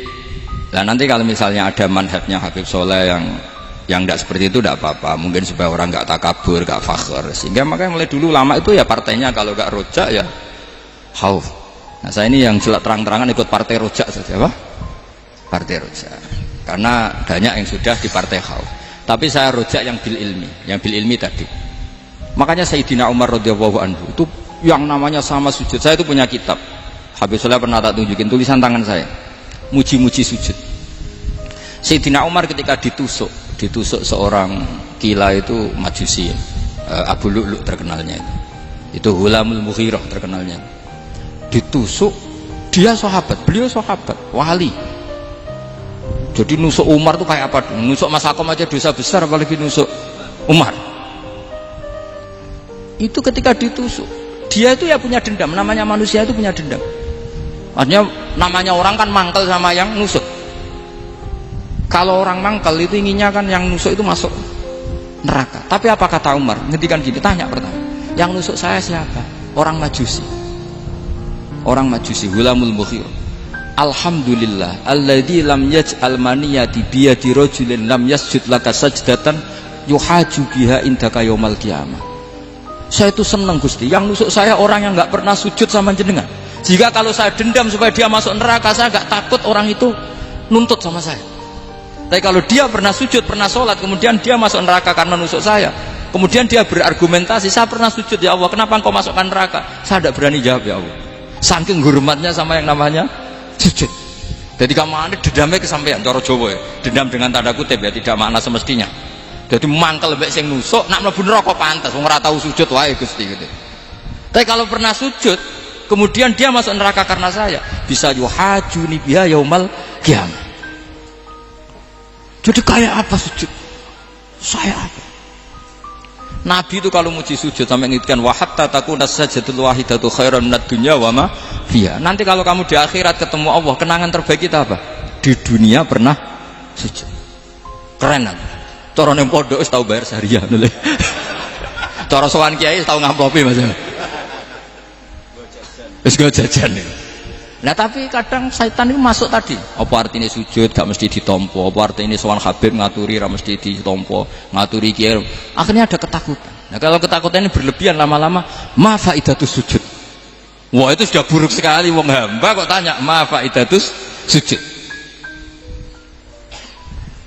nanti kalau misalnya ada manhajnya Habib Soleh yang tidak seperti itu tidak apa-apa, mungkin supaya orang nggak takabur, nggak fakhr, sehingga makanya mulai dulu lama itu ya partainya kalau nggak rojak ya khauf. Nah saya ini yang jelas terang-terangan ikut partai rojak saja, apa? Partai rojak, karena banyak yang sudah di partai khauf, tapi saya rojak yang bil ilmi tadi. Makanya Sayyidina Umar radhiyallahu anhu itu yang namanya sama sujud, saya itu punya kitab Habib Soleh pernah tak tunjukin tulisan tangan saya, muji-muji sujud. Sayyidina Umar ketika ditusuk seorang gila itu Majusi, Abu Lu'lu' terkenalnya itu Hulamul Mughirah terkenalnya, ditusuk, dia sahabat, beliau sahabat wali. Jadi nusuk Umar tuh kayak apa? Nusuk Mas Hakom aja dosa besar, apalagi nusuk Umar. Itu ketika ditusuk, dia itu ya punya dendam, namanya manusia itu punya dendam. Artinya namanya orang kan mangkel sama yang nusuk. Kalau orang mangkel itu inginnya kan yang nusuk itu masuk neraka. Tapi apa kata Umar? Ngendikan gini, tanya pertama, yang nusuk saya siapa? Orang Majusi. Orang Majusi, Hulamul Mughirah. Alhamdulillah alladzi lam yaj'al maniyati biyadi rajulin lam yasjud laka sajdatan yuhaju biha indaka yaumal qiyamah. Saya itu senang Gusti, yang nusuk saya orang yang nggak pernah sujud sama jenengan. Jika kalau saya dendam supaya dia masuk neraka, saya nggak takut orang itu nuntut sama saya. Tapi kalau dia pernah sujud, pernah sholat, kemudian dia masuk neraka karena nusuk saya, kemudian dia berargumentasi, saya pernah sujud ya Allah, kenapa engkau masukkan neraka? Saya tidak berani jawab ya Allah, saking hormatnya sama yang namanya sujud. Jadi kamu aneh dendamnya kesampaian, cara Jawa ya, dendam dengan tanda kutip ya, tidak makna semestinya. Jadi mangkel mbek sing nusuk, nak mlebu neraka pantes, wong ora tau sujud wae Gusti gitu. Tapi kalau pernah sujud, kemudian dia masuk neraka karena saya, bisa yuhajuni biha yaumal qiyamah. Jadi kayak apa sujud? Saya apa? Nabi itu kalau muji sujud sampai ngintikan wa hatta takuna sajdatul wahidatu khairan minad dunya wa ma fiha. Nanti kalau kamu di akhirat ketemu Allah, kenangan terbaik kita apa? Di dunia pernah sujud. Keren kan? Cara ning pondok wis tau bayar seharian lho. Cara sowan kiai tau ngamplopi Mas. Wis go jajan. Nah tapi kadang syaitan itu masuk tadi. Apa artinya sujud gak mesti ditompo, apa artinya sowan Habib ngaturi ra mesti ditompo, ngaturi kiai. Akhirnya ada ketakutan. Nah kalau ketakutan ini berlebihan lama-lama, ma faidatus sujud. Wah itu sudah buruk sekali wong hamba kok tanya ma faidatus sujud.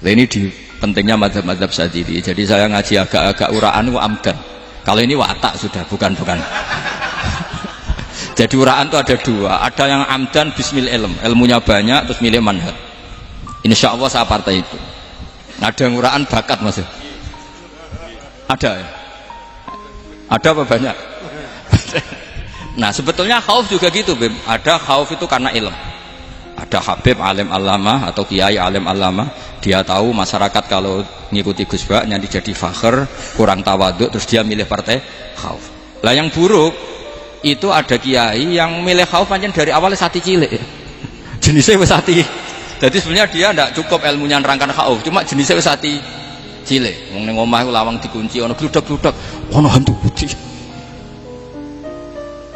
Nah ini di pentingnya mazhab-mazhab Syadzili. Jadi saya ngaji agak-agak uraan wa amdan. Kalau ini watak sudah bukan. Jadi uraan itu ada dua, ada yang amdan bismil ilmunya banyak terus milih manhaj. Insya Allah saya partai itu. Ada yang uraan bakat mas. Ada ya? Ada apa banyak? Nah sebetulnya khauf juga gitu Bim. Ada khauf itu karena ilm. Ada Habib alim alama atau kiai alim alama, dia tahu masyarakat kalau ngikuti Gus Bak nanti jadi fakhr, kurang tawaduk, terus dia milih partai khauf. Lah yang buruk itu ada kiai yang milih khauf pancen dari awalnya sati cilik ya. Jenisnya wis sati. Jadi sebenarnya dia tidak cukup ilmunya nerangkan khauf, cuma jenisnya wis sati cilik. Wong ning omah lawang dikunci ana gludak-gludak, ana hantu putih.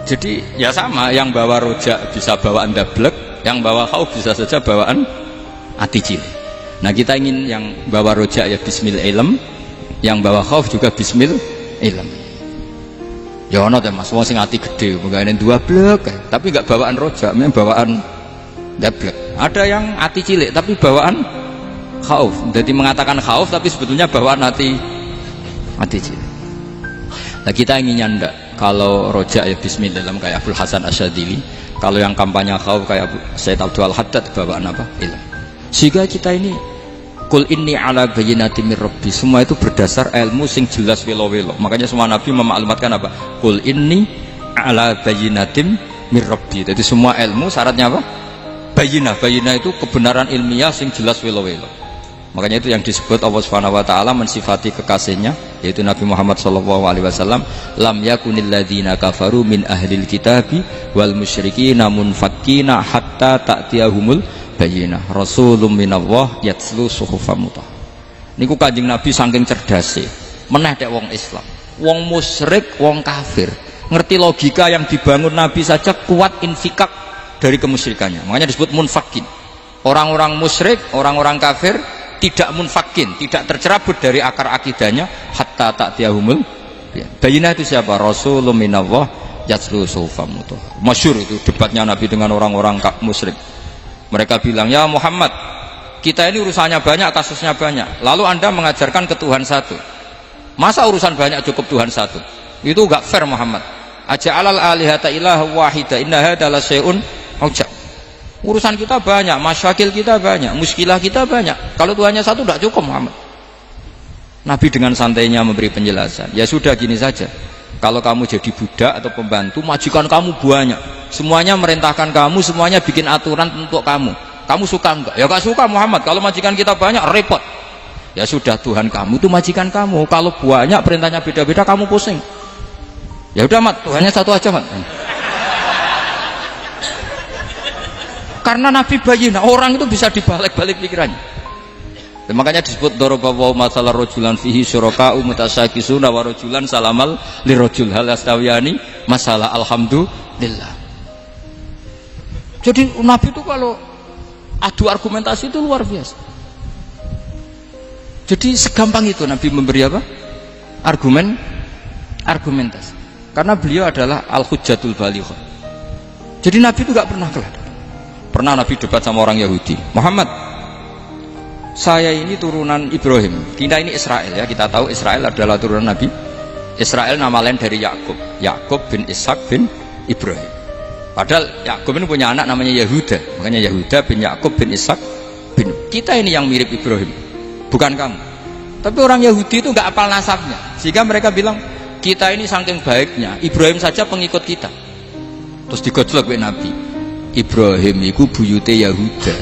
Jadi ya sama, yang bawa rojak bisa bawaan dablek, yang bawa khauf bisa saja bawaan ati cilik. Nah kita ingin yang bawa rojak ya bismil ilm, yang bawa khauf juga bismil ilm. Ya ono teh Mas, wong sing ati gede, menggaweane dua blek, tapi enggak bawaan rojak, memang bawaan dablek. Ada yang ati cilik tapi bawaan khauf. Jadi mengatakan khauf tapi sebetulnya bawaan ati cilik. Nah kita ingin nyanda kalau rojak ya bismillah dalam kayak Abdul Hasan Asyadzili, kalau yang kampanye khauf kayak Sayyid Abdul Haddad bawaan apa? Ilm. Sehingga kita ini Kul inni ala bayyinatin mir rabbi, semua itu berdasar ilmu sing jelas welo-welo. Makanya semua nabi memaklumatkan apa? Kul inni ala bayyinatin mir rabbi. Jadi semua ilmu syaratnya apa? Bayyinah. Bayyinah itu kebenaran ilmiah sing jelas welo-welo. Makanya itu yang disebut Allah Subhanahu wa taala mensifati kekasihnya yaitu Nabi Muhammad sallallahu alaihi wasallam, lam yakunil ladzina kafaru min ahlil kitabi wal musyrikina munfakkina hatta ta'tiyahumul bayyinah rasulun minallah yatslu suhufan mutahharah. Niku Kanjeng Nabi saking cerdase meneh tek wong Islam, wong musyrik, wong kafir ngerti logika yang dibangun Nabi saja kuat infikak dari kemusyrikannya. Makanya disebut munfakin. Orang-orang musyrik, orang-orang kafir tidak munfakin, tidak tercerabut dari akar akidahnya hatta ta'tiyahumul bayyinah. Itu siapa? Rasulun minallah yatslu suhufan mutahharah. Masyhur itu debatnya Nabi dengan orang-orang musyrik. Mereka bilang, ya Muhammad, kita ini urusannya banyak, kasusnya banyak, lalu anda mengajarkan ke Tuhan satu. Masa urusan banyak cukup Tuhan satu? Itu gak fair Muhammad. Aja'alal alihata ilaha wahida inna hadha la syai'un ujab. Urusan kita banyak, masyakil kita banyak, muskilah kita banyak, kalau Tuhannya satu gak cukup Muhammad. Nabi dengan santainya memberi penjelasan, ya sudah gini saja, kalau kamu jadi budak atau pembantu, majikan kamu banyak, semuanya merintahkan kamu, semuanya bikin aturan untuk kamu suka enggak? Ya gak suka Muhammad, kalau majikan kita banyak repot. Ya sudah, Tuhan kamu itu majikan kamu, kalau banyak perintahnya beda-beda kamu pusing. Ya udah Mat, Tuhannya satu aja Mat. Karena Nabi bayyinah, orang itu bisa dibalik-balik pikirannya. Dan makanya disebut darabahu masalah rajulan fihi syuraka'u mutasyakisuna wa rajulan salamal lirajul hal yastawiyani masalah alhamdulillah. Jadi Nabi itu kalau adu argumentasi itu luar biasa. Jadi segampang itu Nabi memberi apa? Argumentasi. Karena beliau adalah al-hujjatul balighah. Jadi Nabi itu gak pernah kalah. Pernah Nabi debat sama orang Yahudi, Muhammad, saya ini turunan Ibrahim, kita ini Israel ya, kita tahu Israel adalah turunan Nabi. Israel nama lain dari Yakub, Yakub bin Ishak bin Ibrahim. Padahal Yakub ini punya anak namanya Yahuda, makanya Yahuda bin Yakub bin Ishak bin. Kita ini yang mirip Ibrahim, bukan kamu. Tapi orang Yahudi itu nggak apal nasabnya, sehingga mereka bilang kita ini saking baiknya Ibrahim saja pengikut kita. Terus digojlok oleh Nabi, Ibrahim itu buyute Yahuda,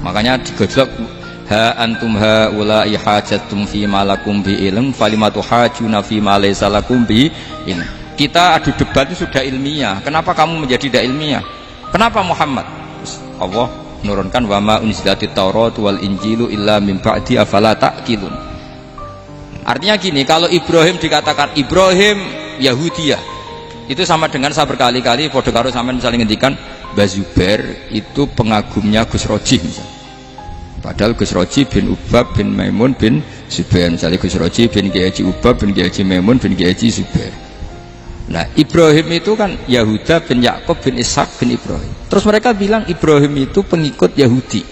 makanya digojlok. Ha antum haula'i hajatum fi ma lakum bi ilm falimatu hajuna fi ma laysa lakum bi ilm. Kita adu debat itu sudah ilmiah, kenapa kamu menjadi tidak ilmiah? Kenapa Muhammad? Allah menurunkan wa ma unzilatit taurat wal injilu illa min ba'di afala ta'qilun. Artinya gini, kalau Ibrahim dikatakan Ibrahim Yahudiyah, itu sama dengan saya berkali-kali podo karo sampean misalnya ngendikan Mbah Zubair itu pengagumnya Gus Roji misalnya. Padahal Gus Roji bin Ubab bin Maimun bin Zubair, misalnya Gus Roji bin Kiai Haji Ubab bin Kiai Haji Maimun bin Kiai Haji Zubair. Nah Ibrahim itu kan Yahuda bin Yakub bin Ishak bin Ibrahim. Terus mereka bilang Ibrahim itu pengikut Yahudi.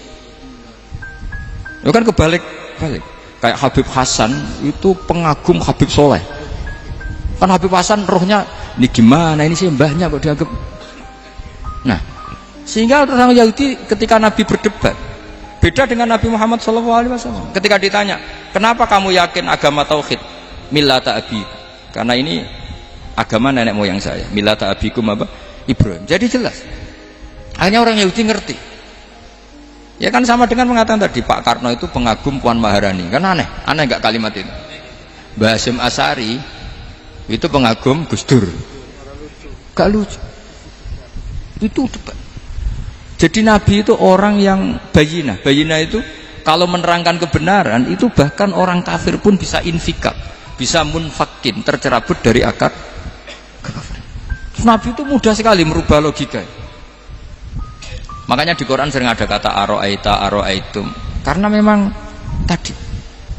Itu kan kebalik. Kayak Habib Hasan itu pengagum Habib Soleh. Kan Habib Hasan rohnya ini gimana, ini sih mbahnya kok dianggap. Nah sehingga orang Yahudi ketika Nabi berdebat, beda dengan Nabi Muhammad SAW. Ketika ditanya, kenapa kamu yakin agama tauhid? Millata abi. Karena ini agama nenek moyang saya. Millata abikum apa? Ibrahim. Jadi jelas. Akhirnya orang Yahudi ngerti. Ya kan sama dengan mengatakan tadi Pak Karno itu pengagum Puan Maharani. Kan aneh nggak kalimat itu? Mbah Hasyim Asy'ari itu pengagum Gus Dur. Gak lucu. Itu debat. Jadi Nabi itu orang yang bayinah itu kalau menerangkan kebenaran itu bahkan orang kafir pun bisa infikak, bisa munfakin, tercerabut dari akar kekafiran. Nabi itu mudah sekali merubah logika. Makanya di Quran sering ada kata aro'aitum, karena memang tadi.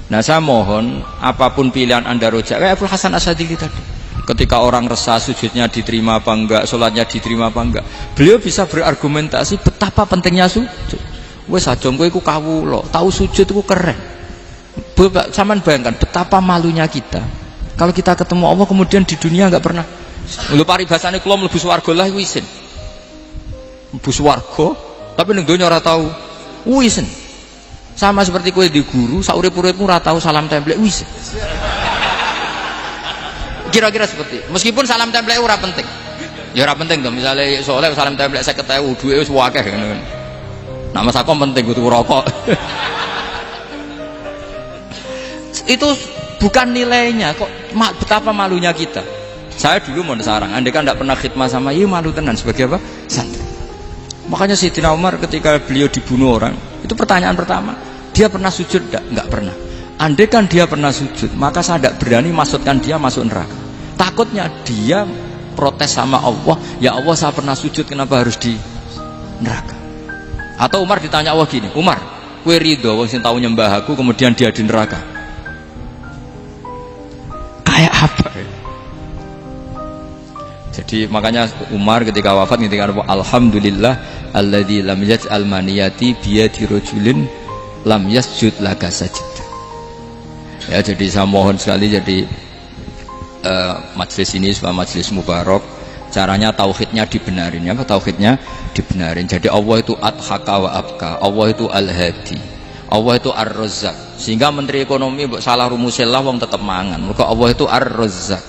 Nah saya mohon apapun pilihan anda rojak kayak Abdul Hasan Asy'adili tadi. Ketika orang resah sujudnya diterima apa enggak, sholatnya diterima apa enggak, beliau bisa berargumentasi betapa pentingnya sujud. Wes aja kowe iku kawula, tahu sujud iku keren. Saman bayangkan betapa malunya kita kalau kita ketemu Allah kemudian di dunia enggak pernah. Lho paribasane kula mlebu swarga lah iku isin. Mlebu swarga tapi ning donya ora tahu isin. Sama seperti kowe di guru sak urip-uripmu ora tahu salam templek isin. Kira-kira seperti meskipun salam template ora penting ya ora penting tuh misalnya soalnya salam template 50.000 duwe wis akeh ngono nah mas aku penting butuh rokok itu bukan nilainya kok betapa malunya kita. Saya dulu mau sarang andai kan tidak pernah khidmah sama malu tenan sebagai apa santri. Makanya Sayyidina Umar ketika beliau dibunuh orang itu pertanyaan pertama dia pernah sujud enggak pernah. Andai kan dia pernah sujud maka saya tidak berani masukkan dia masuk neraka. Takutnya dia protes sama Allah, ya Allah saya pernah sujud kenapa harus di neraka. Atau Umar ditanya Allah gini, Umar kowe ridho wong sing tau nyembah aku kemudian dia di neraka, kayak apa ya? Jadi makanya Umar ketika wafat ketika alhamdulillah alladzi lam yaj'al maniyati biyadi rajulin lam yasjud laka sajid. Ya jadi saya mohon sekali jadi majelis ini sebuah majelis mubarak, caranya tauhidnya dibenarin ya, tauhidnya dibenarin. Jadi Allah itu adhaka wa abka, Allah itu al-hadi, Allah itu ar-razzaq. Sehingga menteri ekonomi mbok salah rumusillah wong tetep mangan. Mergo Allah itu ar-razzaq.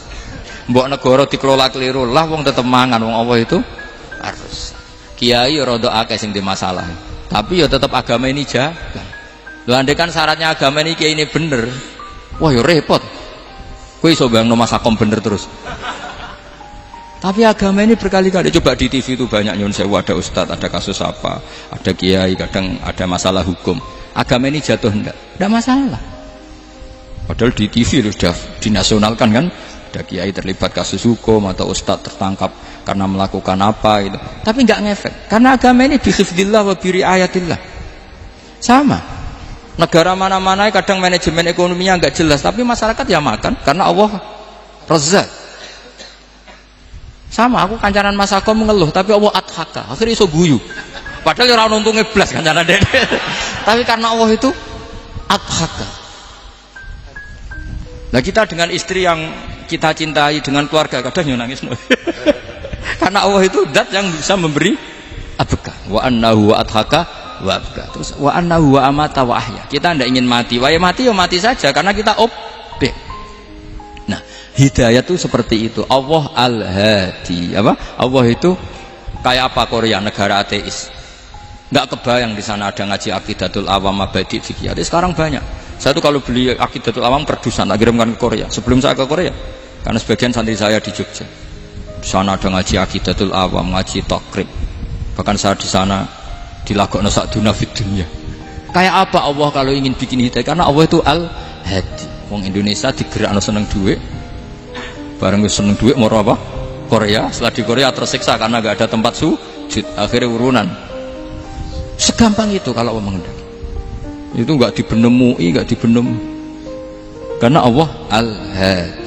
Mbok negara dikelola keliru lah wong tetep mangan, wong Allah itu ar-razzaq. Kiai rada akeh sing di masalah. Tapi ya tetep agama ini jaga. Lho andai kan syaratnya agama ini kiai ini bener. Wah ya repot. Kowe iso bayangno Mas Akom bener terus. Tapi agama ini berkali-kali coba di TV itu banyak nyun sewu, ada ustadz, ada kasus apa, ada kiai, kadang ada masalah hukum. Agama ini jatuh enggak masalah. Padahal di TV itu sudah dinasionalkan kan, ada kiai terlibat kasus hukum atau ustadz tertangkap karena melakukan apa itu. Tapi enggak ngefek karena agama ini bihifdzillah wa biriayatillah. Sama. Negara mana-mana kadang manajemen ekonominya enggak jelas, tapi masyarakat ya makan karena Allah Razzaq. Sama aku kancanan Mas Akom mengeluh, tapi Allah adhaka, akhirnya iso guyu. Padahal ora untungnya blas kancanan dede. Tapi karena Allah itu adhaka. Nah kita dengan istri yang kita cintai, dengan keluarga kadang yo nangis. Karena Allah itu zat yang bisa memberi abka. Wa annahu wa adhaka wa abka. Terus wa annahu wa amata wa ahya. Kita tidak ingin mati, ya mati saja karena kita objek. Nah, hidayah itu seperti itu. Allah al-hadi. Apa? Allah itu kayak apa Korea, negara ateis. Enggak kebayang di sana ada ngaji Aqidatul Awam Mabadi fikih. Sekarang banyak. Saya tuh kalau beli Aqidatul Awam perdusan, tak kirimkan ke Korea. Sebelum saya ke Korea, karena sebagian santri saya di Jogja. Di sana ada ngaji Aqidatul Awam, ngaji takrib. Bahkan saya di sana dilakokno sakduna fid dunya. Kayak apa Allah kalau ingin bikin hidayah? Karena Allah itu al-hadi. Wong Indonesia digerakno seneng duit. Bareng seneng duit mau apa? Korea. Setelah di Korea tersiksa karena gak ada tempat wujud, akhirnya urunan. Segampang itu kalau Allah menghendaki. Itu enggak dibenem MUI, enggak dibenem, karena Allah Al-Hadi.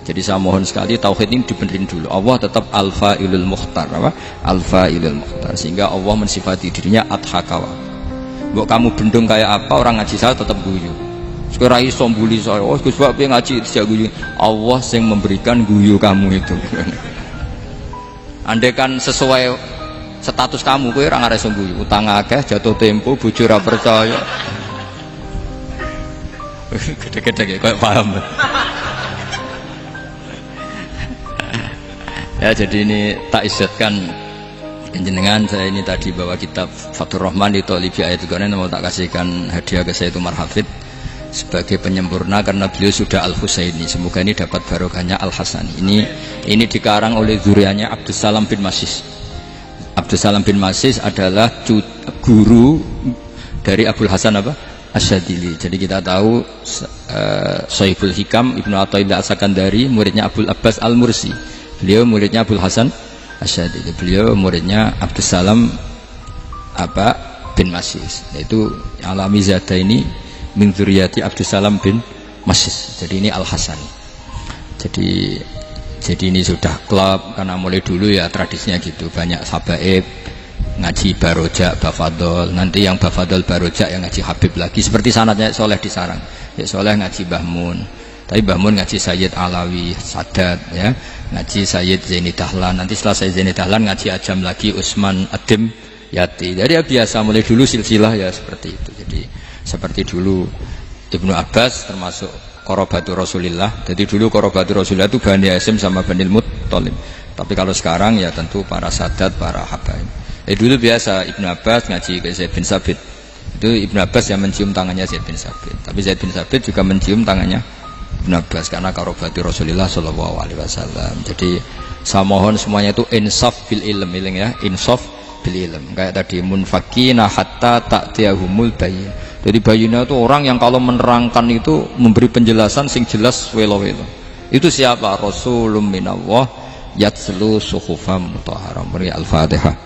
Jadi saya mohon sekali tauhid ini dibenerin dulu. Allah tetap Al-Fa'ilul Mukhtar, apa? Al-Fa'ilul Mukhtar, sehingga Allah mensifati dirinya Adhakawa. Mbok kamu bendung kayak apa, orang ngaji saya tetap guyu. Sekarang iso mbuli saya, oh Gus Bab ngaji tidak guyu. Allah yang memberikan guyu kamu itu. Andai kan sesuai status kamu, kowe ora ngarep guyu. Utang akeh, jatuh tempo, bojo ora percaya. Gede-gede kayak paham. Ya, jadi ini tak izzatkan jenengan. Saya ini tadi bawa kitab Fathur Rahman di Tholibi ayat juga, mau tak kasihkan hadiah ke saya itu Marhafid sebagai penyempurna karena beliau sudah Al-Husaini. Semoga ini dapat barokahnya Al-Hasani. Ini dikarang oleh zurianya Abdus Salam bin Masis. Abdus Salam bin Masis adalah guru dari Abul Hasan apa? Asyadili. Jadi kita tahu Sahibul Hikam Ibnu Athaillah As-Sakandari muridnya Abul Abbas Al-Mursi. Beliau muridnya Abul Hasan Asyadili. Beliau muridnya Abdus Salam bin Masis. Yaitu alami zada ini min dzurriyyati Abdus Salam bin Masis. Jadi ini Al-Hasani. Jadi ini sudah klub karena mulai dulu ya tradisinya gitu. Banyak habaib ngaji barojak, bafadol. Nanti yang bafadol barojak yang ngaji Habib lagi. Seperti sanadnya Soleh di Sarang. Ya Soleh ngaji Mbah Mun. Tapi Mbah Mun ngaji Sayyid Alawi Sadat, ya. Ngaji Sayyid Zaini Dahlan. Nanti setelah Sayyid Zaini Dahlan ngaji Ajam lagi Usman Adim Yati. Jadi ya biasa mulai dulu silsilah ya seperti itu. Jadi seperti dulu Ibnu Abbas termasuk Qorobatu Rasulillah. Jadi dulu Qorobatu Rasulillah itu Bani Hasyim sama Bani Muttalib. Tapi kalau sekarang ya tentu para Sadat, para habaib. Dulu biasa Ibnu Abbas ngaji ke Zaid bin Sabit. Itu Ibnu Abbas yang mencium tangannya Zaid bin Sabit. Tapi Zaid bin Sabit juga mencium tangannya Ibnu Abbas karena Qorobatu Rasulillah sallallahu alaihi wasallam. Jadi saya mohon semuanya itu insaf bil ilm, ya, insaf bil ilm. Kayak tadi munfakina hatta ta'tiyahumul bayyin. Jadi bayina itu orang yang kalau menerangkan itu memberi penjelasan sing jelas welo-welo. Itu siapa? Rasulun minallah yatslu suhufam mutahharam. Al-Fatihah.